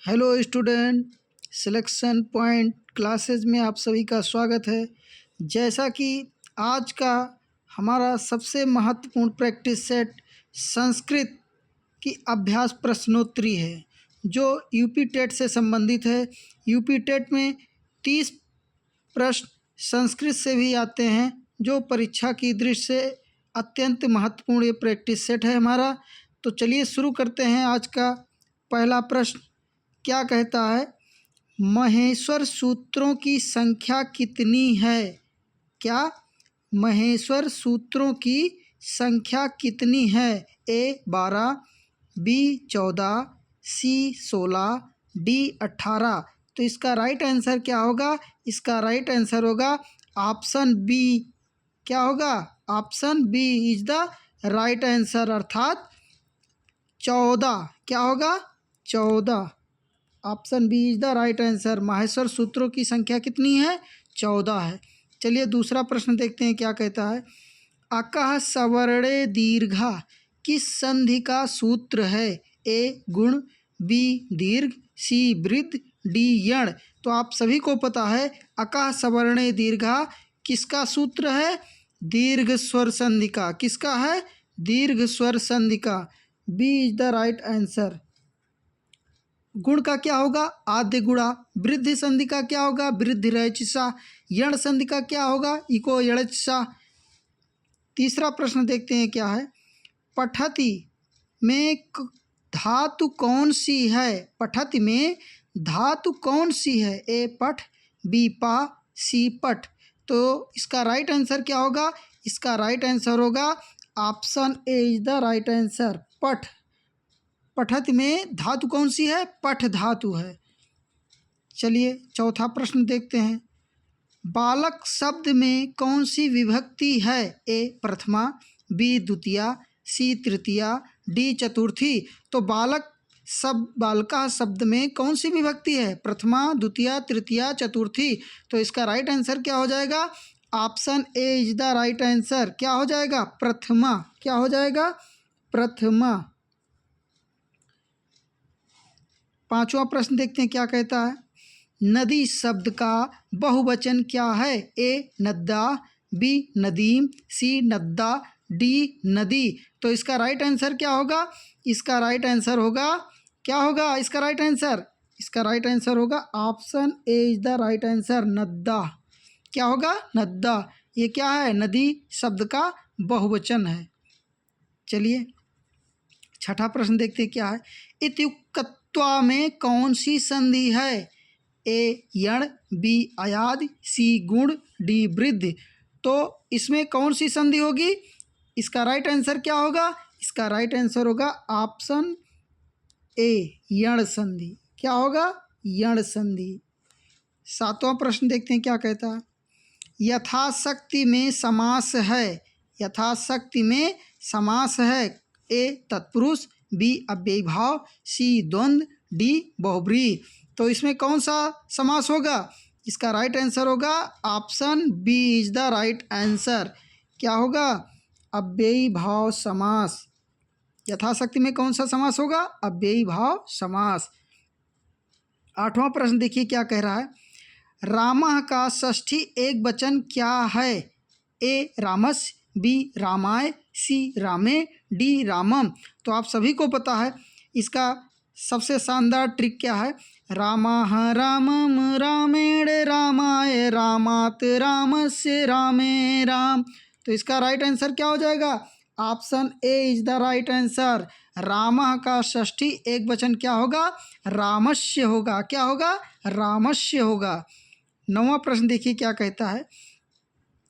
Hello student, selection point classes में आप सभी का स्वागत है। जैसा कि आज का हमारा सबसे महत्वपूर्ण प्रैक्टिस सेट संस्कृत की अभ्यास प्रश्नोत्तरी है, जो यूपी टेट से संबंधित है। यूपी टेट में 30 प्रश्न संस्कृत से भी आते हैं, जो परीक्षा की दृष्टि से अत्यंत महत्वपूर्ण ये प्रैक्टिस सेट है हमारा। तो चलिए शुरू करते हैं। आज का पहला प्रश्न क्या कहता है? महेश्वर सूत्रों की संख्या कितनी है? क्या महेश्वर सूत्रों की संख्या कितनी है? A 12, B 14, C 16, D 18। तो इसका राइट आंसर क्या होगा? इसका राइट आंसर होगा ऑप्शन बी। क्या होगा? Option B is the right answer, अर्थात 14। क्या होगा? 14। Option B is the right answer. Maheshwar सूत्रों की संख्या कितनी है? 14 है। चलिए दूसरा प्रश्न देखते हैं क्या कहता है। अकः सवर्णे दीर्घा किस संधि का सूत्र है? ए गुण, बी दीर्घ, सी वृद्ध, डी यण। तो आप सभी को पता है अकः सवर्णे दीर्घा किसका सूत्र है? दीर्घ स्वर संधि का। किसका है? दीर्घ स्वर संधि का। B is the right answer. गुण का क्या होगा? आद्य गुणा। वृद्धि संधि का क्या होगा? वृद्धि रचिसा। यण संधि का क्या होगा? इको यणचा। तीसरा प्रश्न देखते हैं क्या है। पठति में धातु कौन सी है? पठति में धातु कौन सी है? ए पठ, बी पा, सी पठ। तो इसका राइट आंसर क्या होगा? इसका राइट आंसर होगा option A is the right answer, पठ। पठत में धातु कौन सी है? पठ धातु है। चलिए चौथा प्रश्न देखते हैं। बालक शब्द में कौन सी विभक्ति है? ए प्रथमा, बी द्वितीया, सी तृतीया, डी चतुर्थी। तो बालका शब्द में कौन सी विभक्ति है? प्रथमा, द्वितीया, तृतीया, चतुर्थी। तो इसका राइट आंसर क्या हो जाएगा? Option A is the right answer. क्या हो जाएगा? प्रथमा। क्या हो जाएगा? प्रथमा। पांचवा प्रश्न देखते हैं क्या कहता है। नदी शब्द का बहुवचन क्या है? ए नद्दा, बी नदीम, सी नद्दा, डी नदी। तो इसका राइट आंसर क्या होगा? इसका राइट आंसर होगा, क्या होगा इसका राइट आंसर? इसका राइट आंसर होगा option A is the right answer, नद्दा। क्या होगा? नद्दा। ये क्या है? नदी शब्द का बहुवचन है। चलिए छठा प्रश्न देखते हैं क्या है। इत्युक्तत्वा में कौन सी संधि है? ए यण, बी अयाद, सी गुण, डी वृद्धि। तो इसमें कौन सी संधि होगी? इसका राइट आंसर क्या होगा? इसका राइट आंसर होगा ऑप्शन ए, यण संधि। क्या होगा? यण संधि। सातवां प्रश्न देखते हैं क्या कहता है। यथाशक्ति में समास है। यथाशक्ति में समास है। ए तत्पुरुष, बी अव्ययीभाव, सी द्वंद्व, डी बहुब्रीहि। तो इसमें कौन सा समास होगा? इसका राइट आंसर होगा option B is the right answer. क्या होगा? अव्ययीभाव समास। यथाशक्ति में कौन सा समास होगा? अव्ययीभाव समास। आठवां प्रश्न देखिए क्या कह रहा है। रामः का षष्ठी एक वचन क्या है? ए रामस्य, बी रामाय, सी रामे, डी रामम। तो आप सभी को पता है इसका सबसे शानदार ट्रिक क्या है। रामाः रामम रामेण रामाय रामात् रामस्य रामे राम। तो इसका राइट आंसर क्या हो जाएगा? Option A is the right answer. रामः का षष्ठी एक वचन क्या होगा? रामस्य होगा। क्या होगा? रामस्य होगा। नौवां प्रश्न देखिए क्या कहता है।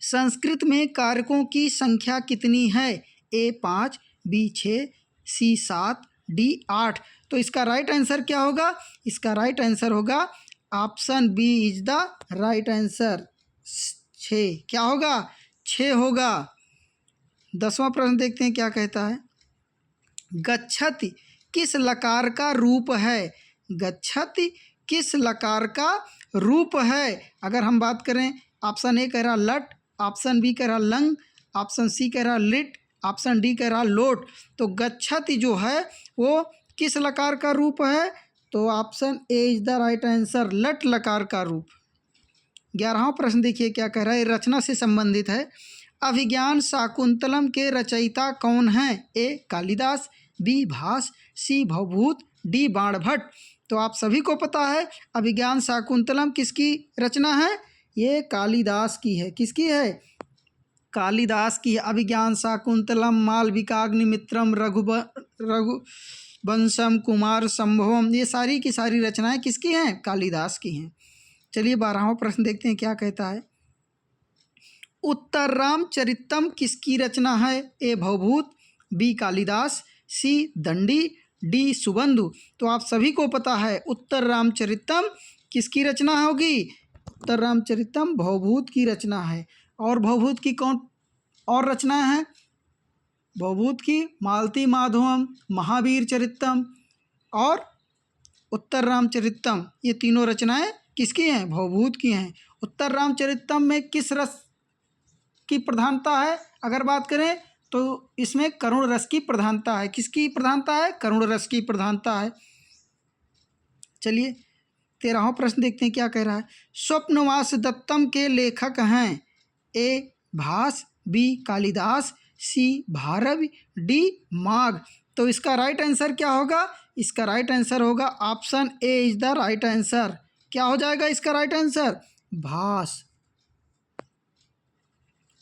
संस्कृत में कारकों की संख्या कितनी है? A 5, B 6, C 7, D 8। तो इसका राइट आंसर क्या होगा? इसका राइट आंसर होगा option B is the right answer, 6। क्या होगा? 6 होगा। 10वां प्रश्न देखते हैं क्या कहता है। गच्छति किस लकार का रूप है? गच्छति किस लकार का रूप है? अगर हम बात करें, ऑप्शन ए कह रहा लट, ऑप्शन बी कह रहा लंग, ऑप्शन सी कह रहा लिट, ऑप्शन डी कह रहा लोट। तो गच्छति जो है वो किस लकार का रूप है? तो option A is the right answer, लट लकार का रूप। 11वां प्रश्न देखिए क्या कह रहा है, रचना से संबंधित है। अभिज्ञान शाकुंतलम के रचयिता कौन हैं? ए कालिदास, बी भास, सी भवभूत, डी बाणभट्ट। तो आप सभी को पता है अभिज्ञान शाकुंतलम किसकी रचना है? ये कालिदास की है। किसकी है? कालिदास की है। अभिज्ञान शाकुंतलम, मालविकाग्निमित्रम, रघुवंशम, कुमार संभवम, ये सारी की सारी रचनाएं किसकी हैं? कालिदास की हैं। चलिए 12वां प्रश्न देखते हैं क्या कहता है। उत्तर रामचरितम किसकी रचना है? ए भवभूत, बी कालिदास, सी दंडी, डी सुबंधु। तो आप सभी को पता है उत्तर रामचरितम किसकी रचना होगी? उत्तर रामचरितम भवभूत की रचना है। और भवभूत की कौन और रचना है? भवभूत की मालती माधवम, महावीर चरितम और उत्तर रामचरितम, ये तीनों रचनाएं किसकी हैं? भवभूत की हैं। उत्तर रामचरितम में किस रस की प्रधानता है? अगर बात करें तो इसमें करुण रस की प्रधानता है। किसकी प्रधानता है? करुण रस की प्रधानता है। चलिए 13वां प्रश्न देखते हैं क्या कह रहा है। स्वप्नवास दत्तम के लेखक हैं? ए भास, बी कालिदास, सी भारवी, डी माघ। तो इसका राइट आंसर क्या होगा? इसका राइट आंसर होगा option A is the right answer. क्या हो जाएगा इसका राइट आंसर? भास।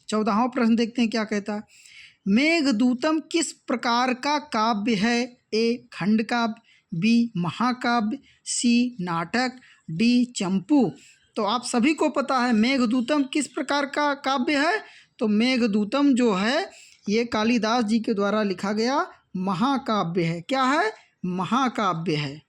14वां प्रश्न देखते हैं क्या कहता है। मेघदूतम किस प्रकार का काव्य है? ए खंड काव्य, बी महाकाव्य, सी नाटक, डी चंपू। तो आप सभी को पता है मेघदूतम किस प्रकार का काव्य है? तो मेघदूतम जो है ये कालिदास जी के द्वारा लिखा गया महाकाव्य है। क्या है? महाकाव्य है।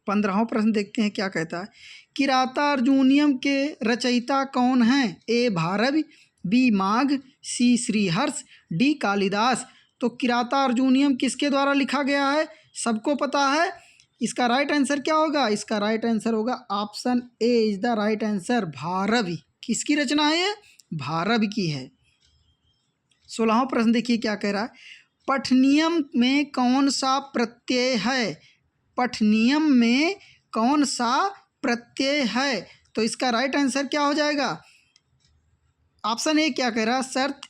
15वां प्रश्न देखते हैं क्या कहता है। किरातार्जुनीयम के रचयिता कौन हैं? ए भारवी, बी माघ, सी श्रीहर्ष, डी कालिदास। तो किरातार्जुनीयम किसके द्वारा लिखा गया है? सबको पता है। इसका राइट आंसर क्या होगा? इसका राइट आंसर होगा option A is the right answer, Bharvi. किसकी रचना है ये? भारवी की है। 16वां प्रश्न देखिए क्या कह रहा है। पठनियम में कौन सा प्रत्यय है? पठनियम में कौन सा प्रत्यय है? तो इसका राइट आंसर क्या हो जाएगा? ऑप्शन ए क्या कह रहा है? शर्त,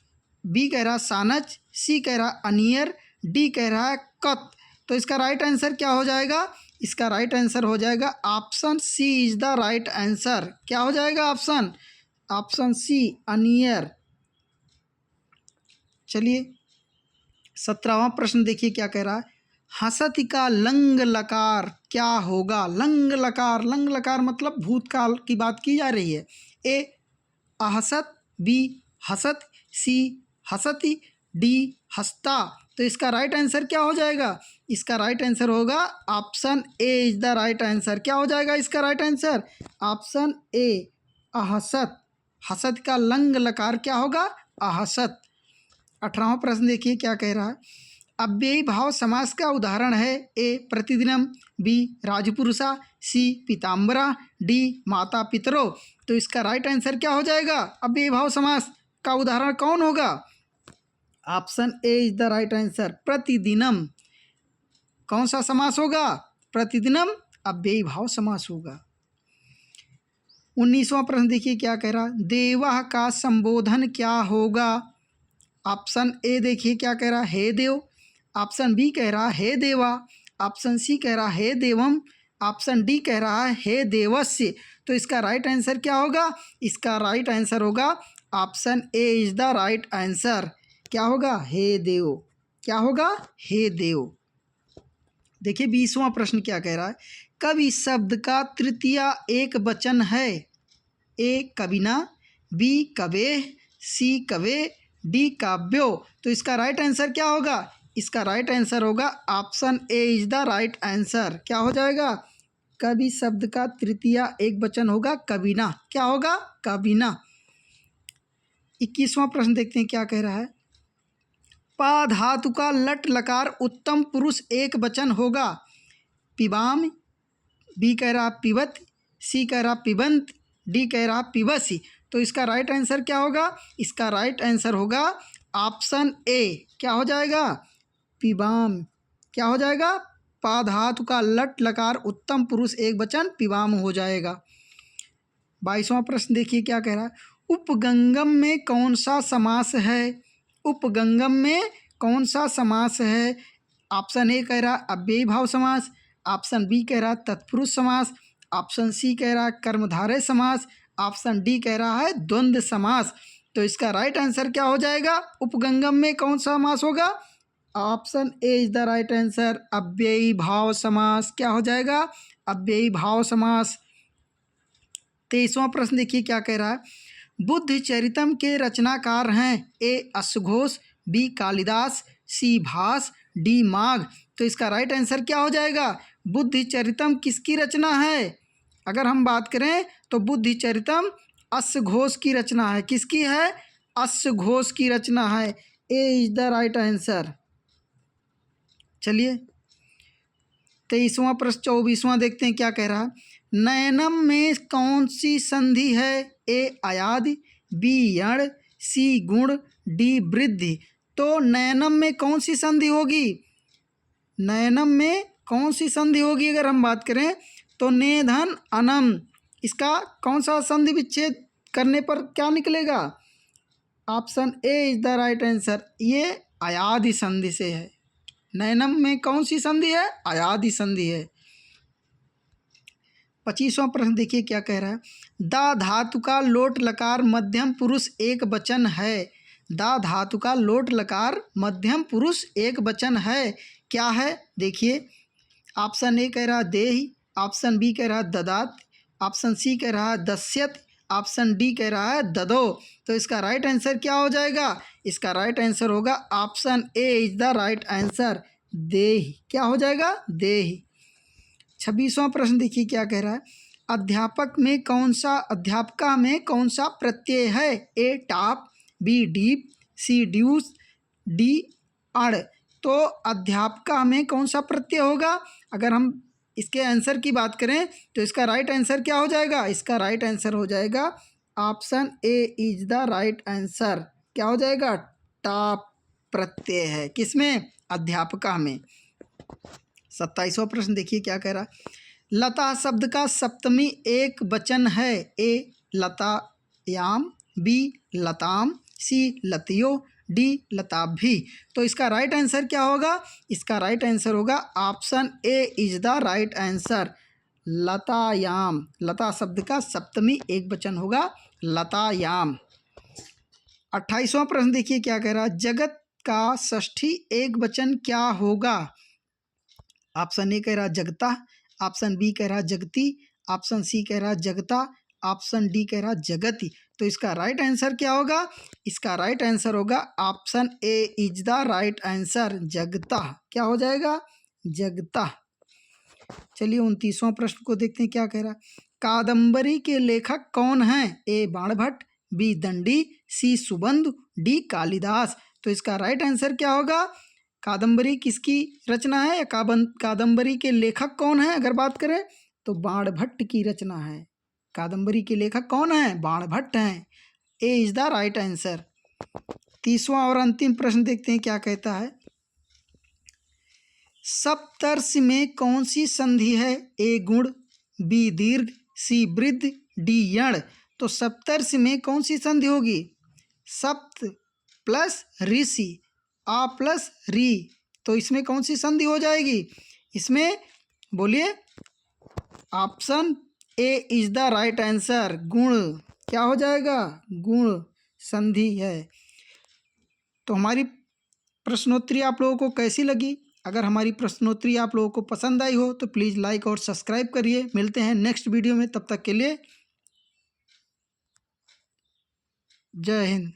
बी कह रहा है सानच, सी कह रहा है अनियर, डी कह रहा है कत। तो इसका राइट आंसर क्या हो जाएगा? इसका राइट आंसर हो जाएगा option C is the right answer. क्या हो जाएगा ऑप्शन सी अनियर। चलिए 17वां प्रश्न देखिए क्या कह रहा है। हसति का लंग लकार क्या होगा? लंग लकार मतलब भूतकाल की बात की जा रही है। ए अहसत, बी हसत, सी हसति, डी हस्ता। तो इसका राइट आंसर क्या हो जाएगा? इसका राइट आंसर होगा option A is the right answer. क्या हो जाएगा इसका राइट आंसर? ऑप्शन ए अहसत। हसत का लंग लकार क्या होगा? अहसत। 18वां प्रश्न देखिए क्या कह रहा है। अव्ययी भाव समास का उदाहरण है? ए प्रतिदिनम, बी राजपुरुषा, सी पीताम्बरा, डी माता पितरो। तो इसका राइट आंसर क्या हो जाएगा? अव्ययी भाव समास का उदाहरण कौन होगा? Option A is the right answer, प्रतिदिनम। कौन सा समास होगा? प्रतिदिनम अव्ययी भाव समास होगा। 19वां प्रश्न देखिए क्या कह रहा है। देवः का संबोधन क्या होगा? ऑप्शन ए देखिए क्या कह रहा है, हे देव। ऑप्शन बी कह रहा है हे देवा। ऑप्शन सी कह रहा है हे देवम। ऑप्शन डी कह रहा है हे देवस्य। तो इसका राइट आंसर क्या होगा? इसका राइट आंसर होगा option A is the right answer. क्या होगा? हे देव। क्या होगा? हे देव। देखिए 20वां प्रश्न क्या कह रहा है। कवि शब्द का तृतीय एक वचन है? ए कविना, बी कवेह, सी कवे, डी काव्यो। तो इसका राइट आंसर क्या होगा? इसका राइट आंसर होगा option A is the right answer. क्या हो जाएगा? कवि शब्द का तृतीय एक वचन होगा कविना। क्या होगा? कविना। 21वां प्रश्न देखते हैं क्या कह रहा है। पा धातु का लट लकार उत्तम पुरुष एक वचन होगा? पिबाम, बी कह रहा पिबत, सी कह रहा पिबंत, डी कह रहा पिबसी। तो इसका राइट आंसर क्या होगा? इसका राइट आंसर होगा ऑप्शन ए। क्या हो जाएगा? पिबाम। क्या हो जाएगा? पा धातु का लट लकार उत्तम पुरुष एक वचन पिवाम हो जाएगा। 22वां प्रश्न देखिए क्या कह रहा है। उपगंगम में कौन सा समास है? उपगंगम में कौन सा समास है? ऑप्शन ए कह रहा अव्ययी भाव समास, ऑप्शन बी कह रहा तत्पुरुष समास, ऑप्शन सी कह रहा कर्मधारय समास, ऑप्शन डी कह रहा है द्वंद्व समास। तो इसका राइट आंसर क्या हो जाएगा? उपगंगम में कौन सा समास होगा? Option A is the right answer, अव्ययी भाव समास। क्या हो जाएगा? अव्ययी भाव समास। 23वां प्रश्न देखिए क्या कह रहा है। बुद्ध चरितम के रचनाकार हैं ए अश्वघोष, बी कालिदास, सी भास, डी माघ। तो इसका राइट आंसर क्या हो जाएगा? बुद्ध चरितम किसकी रचना है? अगर हम बात करें तो बुद्ध चरितम अश्वघोष की रचना है। किसकी है? अश्वघोष की रचना है। ए इज द राइट आंसर। चलिए 23वां प्रश्न 24वां देखते हैं क्या कह रहा है। नयनम में कौन सी संधि है? ए अयादि, बी यण, सी गुण, डी वृद्धि। तो नयनम में कौन सी संधि होगी? नयनम में कौन सी संधि होगी अगर हम बात करें तो नेधन अनम। इसका कौन सा संधि विच्छेद करने पर क्या निकलेगा? Option A is the right answer. ये अयादि संधि से है। नयनम में कौन सी संधि है? अयादि संधि है। 25वां प्रश्न देखिए क्या कह रहा है। दा धातु का लोट लकार मध्यम पुरुष एक वचन है। दा धातु का लोट लकार मध्यम पुरुष एक वचन है। क्या है? देखिए ऑप्शन ए कह रहा देहि, ऑप्शन बी कह रहा ददात, ऑप्शन सी कह रहा है दस्यत, ऑप्शन डी कह रहा है ददो। तो इसका राइट आंसर क्या हो जाएगा? इसका राइट आंसर होगा option A is the right answer, देहि। क्या हो जाएगा? देहि। 26वां प्रश्न देखिए क्या कह रहा है। अध्यापक में कौन सा अध्यापका में कौन सा प्रत्यय है? ए टाप, बी डीप, सी ड्यूस, डी अड़। तो अध्यापका में कौन सा प्रत्यय होगा? अगर हम इसके आंसर की बात करें तो इसका राइट आंसर क्या हो जाएगा? इसका राइट आंसर हो जाएगा option A is the right answer. क्या हो जाएगा? टाप प्रत्यय है। किसमें? अध्यापका में। 27वां प्रश्न देखिए क्या कह रहा है। लता शब्द का सप्तमी एक वचन है। ए लतायाम, बी लताम, सी लतियो, डी लताभी। तो इसका राइट आंसर क्या होगा? इसका राइट आंसर होगा option A is the right answer, लतायाम। लता शब्द का सप्तमी एक वचन होगा लतायाम। 28वां प्रश्न देखिए क्या कह रहा है। जगत का षष्ठी एक वचन क्या होगा? ऑप्शन ए कह रहा जगता, ऑप्शन बी कह रहा जगती, ऑप्शन सी कह रहा जगता, ऑप्शन डी कह रहा जगति। तो इसका राइट आंसर क्या होगा? इसका राइट आंसर होगा option A is the right answer, जगता। क्या हो जाएगा? जगता। चलिए 29वां प्रश्न को देखते हैं क्या कह रहा है। कादम्बरी के लेखक कौन हैं? ए बाणभट्ट, बी दंडी, सी सुबंधु, डी कालिदास। तो इसका राइट आंसर क्या होगा? कादम्बरी किसकी रचना है या कादम्बरी के लेखक कौन है अगर बात करें तो बाणभट्ट की रचना है। कादम्बरी के लेखक कौन है? बाणभट्ट हैं। ए इज द राइट आंसर। 30वां और अंतिम प्रश्न देखते हैं क्या कहता है। सप्तर्षि में कौन सी संधि है? ए गुण, बी दीर्घ, सी वृद्ध, डी यण। तो सप्तर्षि में कौन सी संधि होगी? सप्त प्लस ऋषि, आ प्लस री। तो इसमें कौन सी संधि हो जाएगी? इसमें बोलिए। Option A is the right answer, गुण। क्या हो जाएगा? गुण संधि है। तो हमारी प्रश्नोत्तरी आप लोगों को कैसी लगी? अगर हमारी प्रश्नोत्तरी आप लोगों को पसंद आई हो तो प्लीज़ लाइक और सब्सक्राइब करिए। मिलते हैं नेक्स्ट वीडियो में, तब तक के लिए जय हिंद।